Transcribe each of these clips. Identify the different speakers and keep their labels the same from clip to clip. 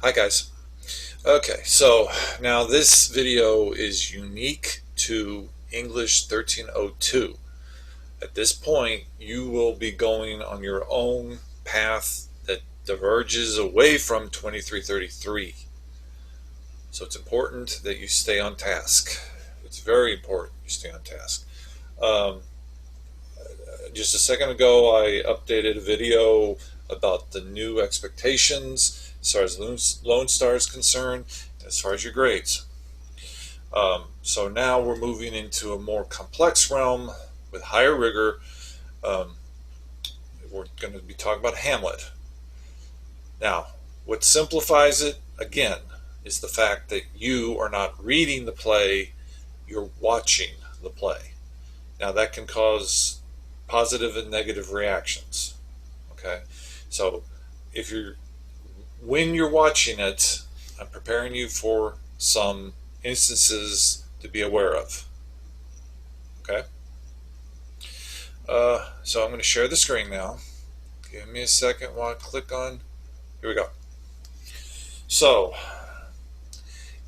Speaker 1: Hi guys. Okay, so now this video is unique to English 1302. At this point, you will be going on your own path that diverges away from 2333. So it's important that you stay on task. It's very important you stay on task. Um, just a second ago, I updated a video about the new expectations as far as Lone Star is concerned, and as far as your grades. So now we're moving into a more complex realm with higher rigor. Um, we're going to be talking about Hamlet. Now, what simplifies it, again, is the fact that you are not reading the play, you're watching the play. Now, that can cause positive and negative reactions. Okay, so if you're when you're watching it, I'm preparing you for some instances to be aware of. Okay, so I'm going to share the screen now. Give me a second while I click on. Here we go. So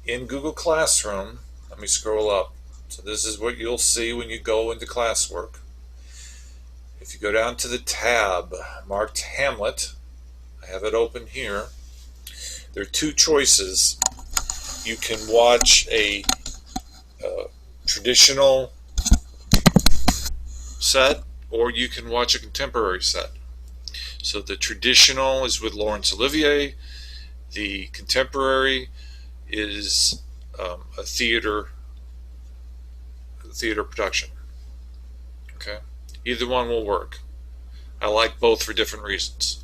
Speaker 1: in Google Classroom, let me scroll up. So this is what you'll see when you go into classwork. If you go down to the tab marked Hamlet, I have it open here. There are two choices. You can watch a traditional set, or you can watch a contemporary set. So the traditional is with Laurence Olivier. The contemporary is a theater production. Okay, either one will work. I like both for different reasons.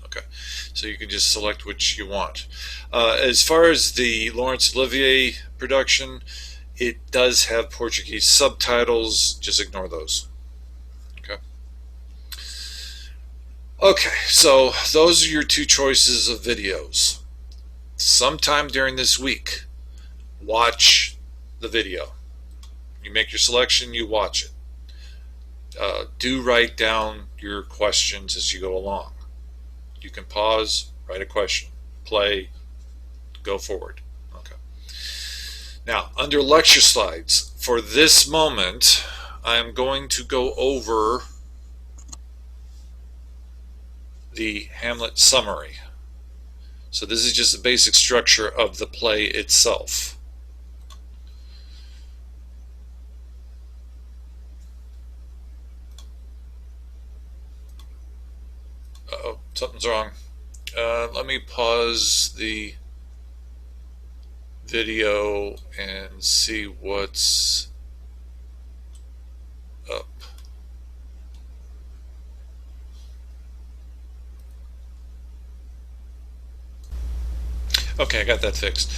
Speaker 1: Okay, so you can just select which you want. As far as the Laurence Olivier production, it does have Portuguese subtitles. Just ignore those. Okay. Okay, so those are your two choices of videos. Sometime during this week, watch the video. You make your selection, you watch it. Do write down your questions as you go along. You can pause, write a question, play, go forward. Okay. Now, under lecture slides, for this moment, I'm going to go over the Hamlet summary. So this is just the basic structure of the play itself. Uh-oh, something's wrong. Let me pause the video and see what's up. Okay, I got that fixed.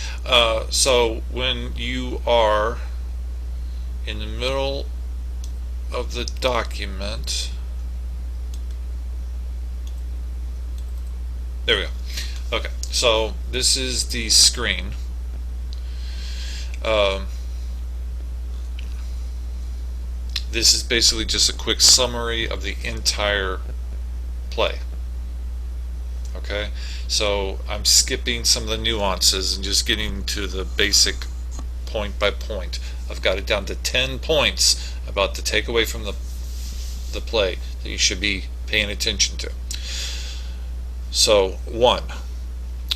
Speaker 1: So when you are in the middle of the document, there we go. Okay, so this is the screen. This is basically just a quick summary of the entire play. Okay, so I'm skipping some of the nuances and just getting to the basic point by point. I've got it down to 10 points about the takeaway from the play that you should be paying attention to. So 1.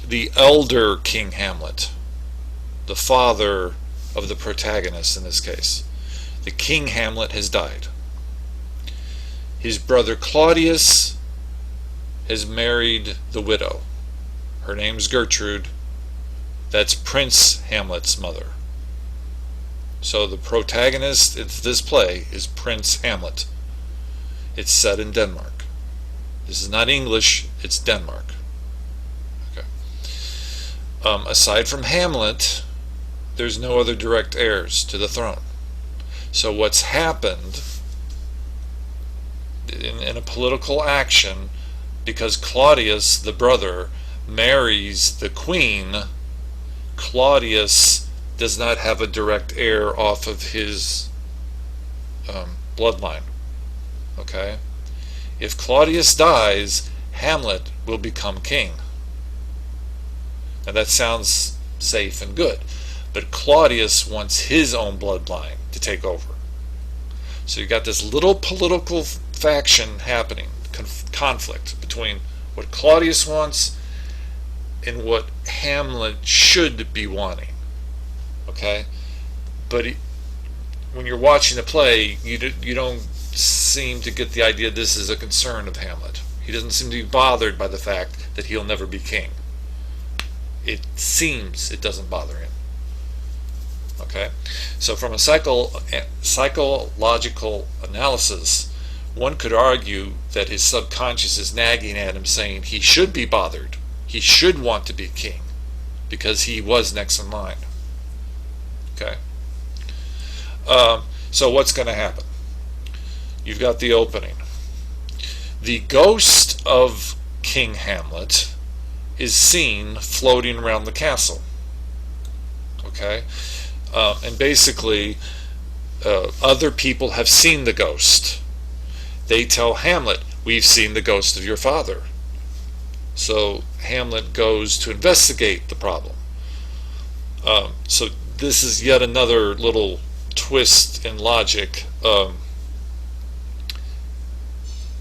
Speaker 1: The elder King Hamlet, the father of the protagonist in this case. The King Hamlet has died. His brother Claudius has married the widow. Her name's Gertrude. That's Prince Hamlet's mother. So the protagonist of this play is Prince Hamlet. It's set in Denmark. This is not English, it's Denmark. Okay. Aside from Hamlet, there's no other direct heirs to the throne. So what's happened in a political action, because Claudius, the brother, marries the queen, Claudius does not have a direct heir off of his bloodline. Okay? If Claudius dies, Hamlet will become king. Now that sounds safe and good, but Claudius wants his own bloodline to take over. So you got this little political faction happening, conflict between what Claudius wants and what Hamlet should be wanting. Okay, but when you're watching the play, you don't seem to get the idea this is a concern of Hamlet. He doesn't seem to be bothered by the fact that he'll never be king. It seems it doesn't bother him. Okay, so from a psychological analysis, one could argue that his subconscious is nagging at him, saying he should be bothered. He should want to be king because he was next in line. Okay. So what's going to happen? You've got the opening. The ghost of King Hamlet is seen floating around the castle. Okay. And basically, other people have seen the ghost. They tell Hamlet, we've seen the ghost of your father. So Hamlet goes to investigate the problem. So this is yet another little twist in logic.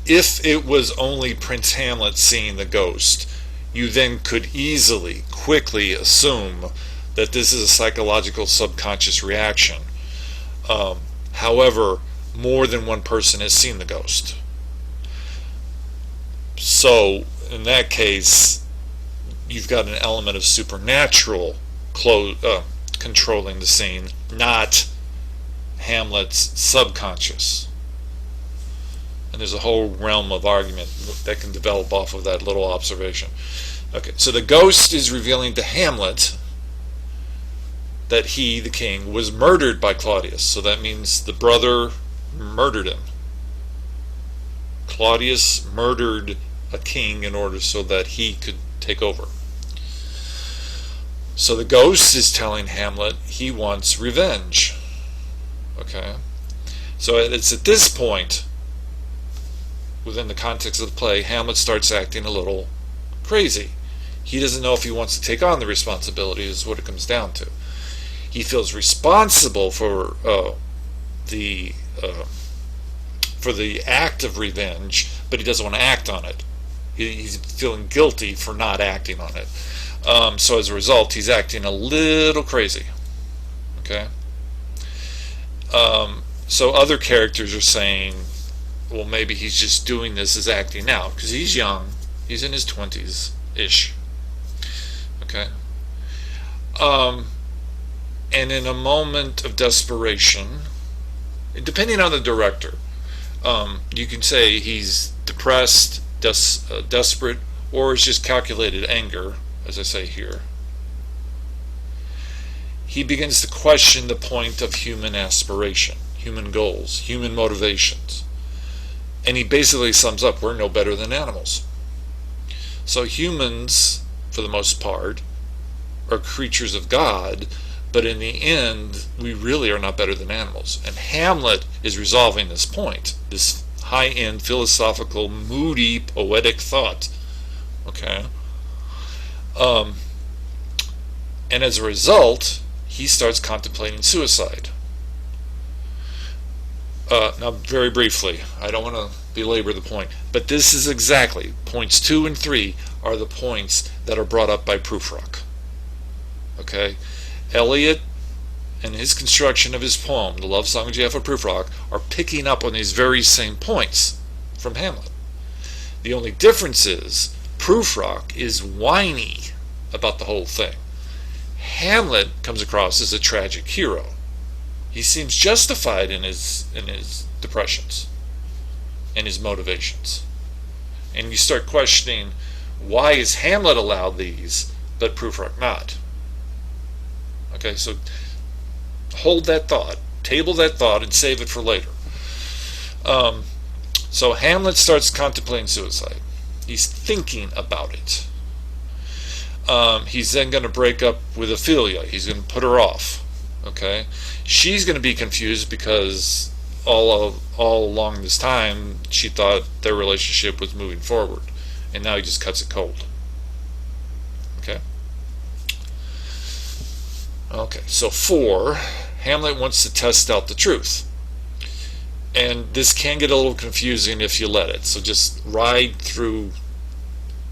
Speaker 1: If it was only Prince Hamlet seeing the ghost, you then could easily, quickly assume that this is a psychological subconscious reaction. However, more than one person has seen the ghost. So, in that case, you've got an element of supernatural controlling the scene, not Hamlet's subconscious. And there's a whole realm of argument that can develop off of that little observation. Okay, so the ghost is revealing to Hamlet that he, the king, was murdered by Claudius. So that means the brother murdered him. Claudius murdered a king in order so that he could take over. So the ghost is telling Hamlet he wants revenge. Okay? So it's at this point, within the context of the play, Hamlet starts acting a little crazy. He doesn't know if he wants to take on the responsibility, is what it comes down to. He feels responsible for the act of revenge, but he doesn't want to act on it. He's feeling guilty for not acting on it. So as a result, he's acting a little crazy. Okay? So other characters are saying, well, maybe he's just doing this as acting out, because he's young. He's in his 20s-ish. Okay? And in a moment of desperation, depending on the director, you can say he's depressed, desperate, or it's just calculated anger, as I say here. He begins to question the point of human aspiration, human goals, human motivations. And he basically sums up, we're no better than animals. So humans, for the most part, are creatures of God, but in the end, we really are not better than animals. And Hamlet is resolving this point, this high-end, philosophical, moody, poetic thought. Okay? And as a result, he starts contemplating suicide. Now, very briefly, I don't want to belabor the point, but this is exactly, points 2 and 3 are the points that are brought up by Prufrock. Okay? Eliot and his construction of his poem, The Love Song of J.F. Prufrock, are picking up on these very same points from Hamlet. The only difference is Prufrock is whiny about the whole thing. Hamlet comes across as a tragic hero. He seems justified in his depressions and his motivations. And you start questioning, why is Hamlet allowed these, but Prufrock not? Okay, so hold that thought, table that thought, and save it for later. So Hamlet starts contemplating suicide. He's thinking about it. He's then going to break up with Ophelia. He's going to put her off. Okay, she's going to be confused because all along this time she thought their relationship was moving forward, and now he just cuts it cold. Okay. Okay, so 4, Hamlet wants to test out the truth. And this can get a little confusing if you let it, so just ride through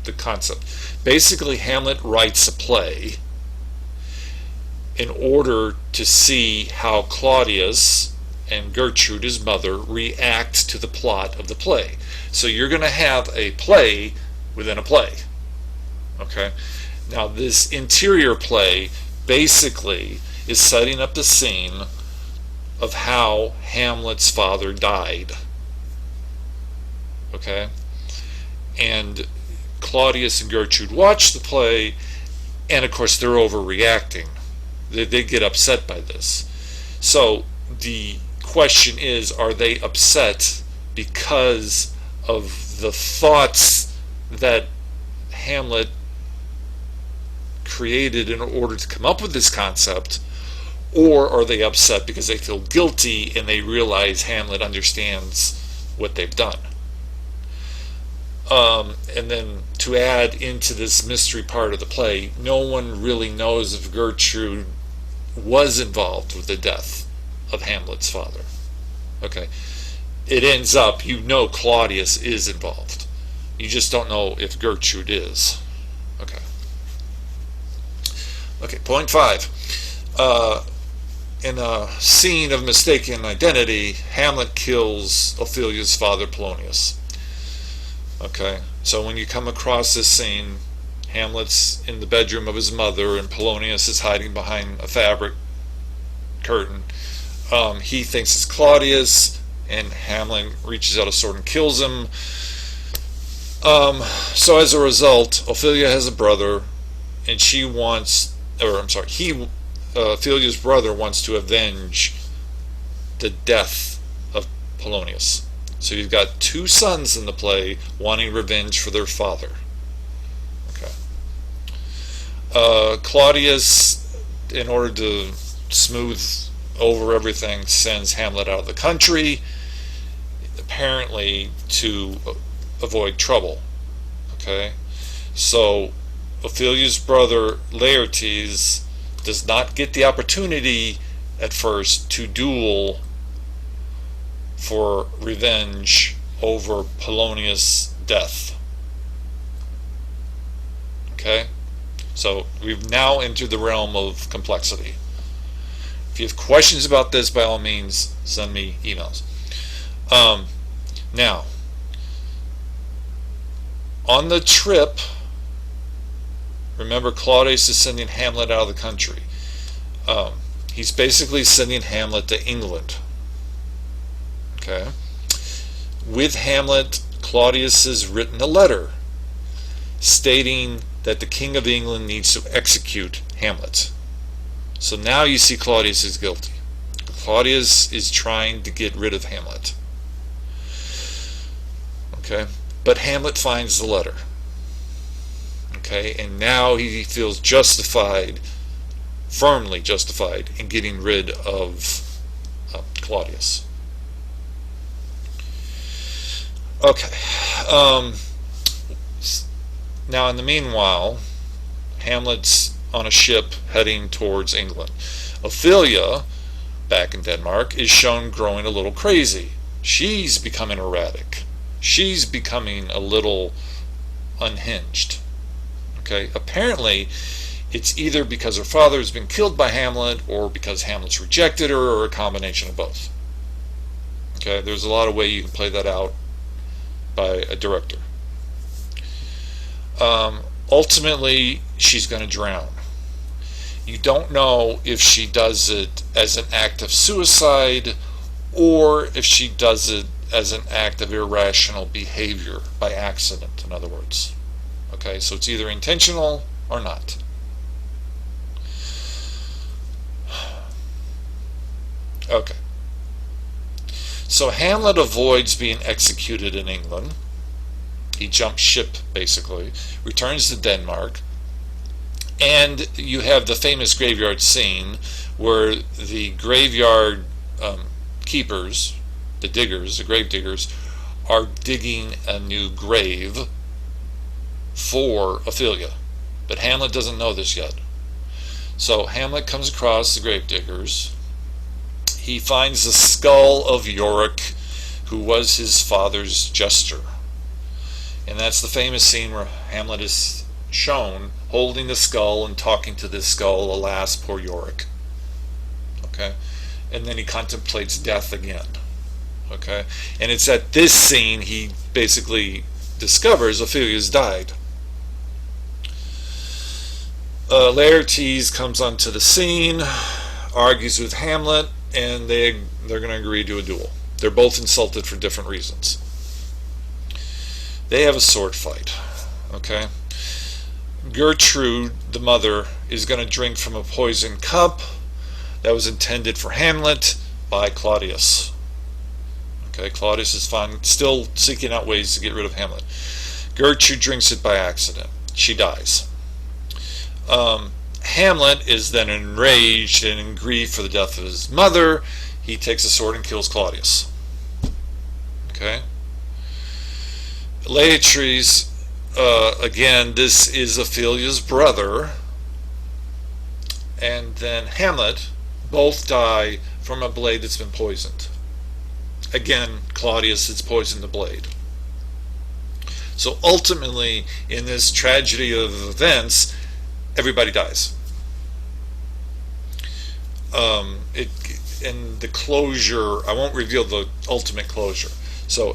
Speaker 1: the concept. Basically, Hamlet writes a play in order to see how Claudius and Gertrude, his mother, react to the plot of the play. So you're going to have a play within a play. Okay? Now, this interior play basically is setting up the scene of how Hamlet's father died. Okay? And Claudius and Gertrude watch the play, and of course they're overreacting. They get upset by this. So the question is, are they upset because of the thoughts that Hamlet created in order to come up with this concept, or are they upset because they feel guilty and they realize Hamlet understands what they've done? And then to add into this mystery part of the play, no one really knows if Gertrude was involved with the death of Hamlet's father. Okay, it ends up, you know, Claudius is involved. You just don't know if Gertrude is. Okay. Okay, point 5. In a scene of mistaken identity, Hamlet kills Ophelia's father, Polonius. Okay, so when you come across this scene, Hamlet's in the bedroom of his mother and Polonius is hiding behind a fabric curtain. He thinks it's Claudius, and Hamlet reaches out a sword and kills him. So as a result, Ophelia has a brother, and Ophelia's brother wants to avenge the death of Polonius. So you've got 2 sons in the play wanting revenge for their father. Okay. Claudius, in order to smooth over everything, sends Hamlet out of the country, apparently to avoid trouble. Okay. So Ophelia's brother Laertes does not get the opportunity at first to duel for revenge over Polonius' death. Okay? So we've now entered the realm of complexity. If you have questions about this, by all means, send me emails. Now, on the trip, remember, Claudius is sending Hamlet out of the country. He's basically sending Hamlet to England. Okay. With Hamlet, Claudius has written a letter stating that the King of England needs to execute Hamlet. So now you see Claudius is guilty. Claudius is trying to get rid of Hamlet. Okay. But Hamlet finds the letter. Okay, and now he feels justified, firmly justified, in getting rid of Claudius. Okay. Now, in the meanwhile, Hamlet's on a ship heading towards England. Ophelia, back in Denmark, is shown growing a little crazy. She's becoming erratic. She's becoming a little unhinged. Okay, apparently it's either because her father has been killed by Hamlet or because Hamlet's rejected her, or a combination of both. Okay, there's a lot of ways you can play that out by a director. Ultimately, she's going to drown. You don't know if she does it as an act of suicide or if she does it as an act of irrational behavior, by accident, in other words. Okay, so it's either intentional or not. Okay. So Hamlet avoids being executed in England. He jumps ship, basically, returns to Denmark, and you have the famous graveyard scene where the graveyard keepers, the diggers, the grave diggers, are digging a new grave for Ophelia. But Hamlet doesn't know this yet. So Hamlet comes across the gravediggers. He finds the skull of Yorick, who was his father's jester. And that's the famous scene where Hamlet is shown holding the skull and talking to this skull, alas, poor Yorick. Okay? And then he contemplates death again. Okay? And it's at this scene he basically discovers Ophelia's died. Laertes comes onto the scene, argues with Hamlet, and they're going to agree to a duel. They're both insulted for different reasons. They have a sword fight. Okay? Gertrude, the mother, is going to drink from a poisoned cup that was intended for Hamlet by Claudius. Okay, Claudius is still seeking out ways to get rid of Hamlet. Gertrude drinks it by accident. She dies. Hamlet is then enraged and in grief for the death of his mother. He takes a sword and kills Claudius. Okay? Laertes, again, this is Ophelia's brother, and then Hamlet, both die from a blade that's been poisoned. Again, Claudius has poisoned the blade. So ultimately, in this tragedy of events, everybody dies. In the closure, I won't reveal the ultimate closure. So,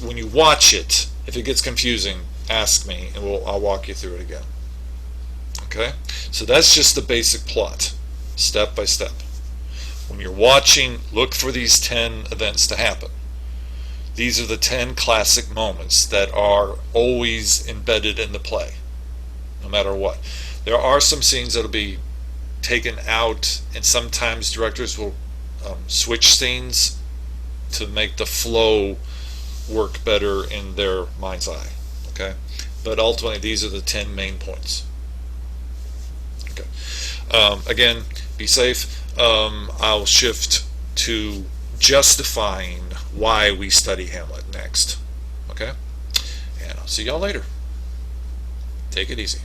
Speaker 1: when you watch it, if it gets confusing, ask me, and I'll walk you through it again. Okay? So that's just the basic plot, step by step. When you're watching, look for these 10 events to happen. These are the 10 classic moments that are always embedded in the play, no matter what. There are some scenes that will be taken out, and sometimes directors will switch scenes to make the flow work better in their mind's eye. Okay, but ultimately these are the 10 main points. Okay, again, be safe. I'll shift to justifying why we study Hamlet next. Okay, and I'll see y'all later. Take it easy.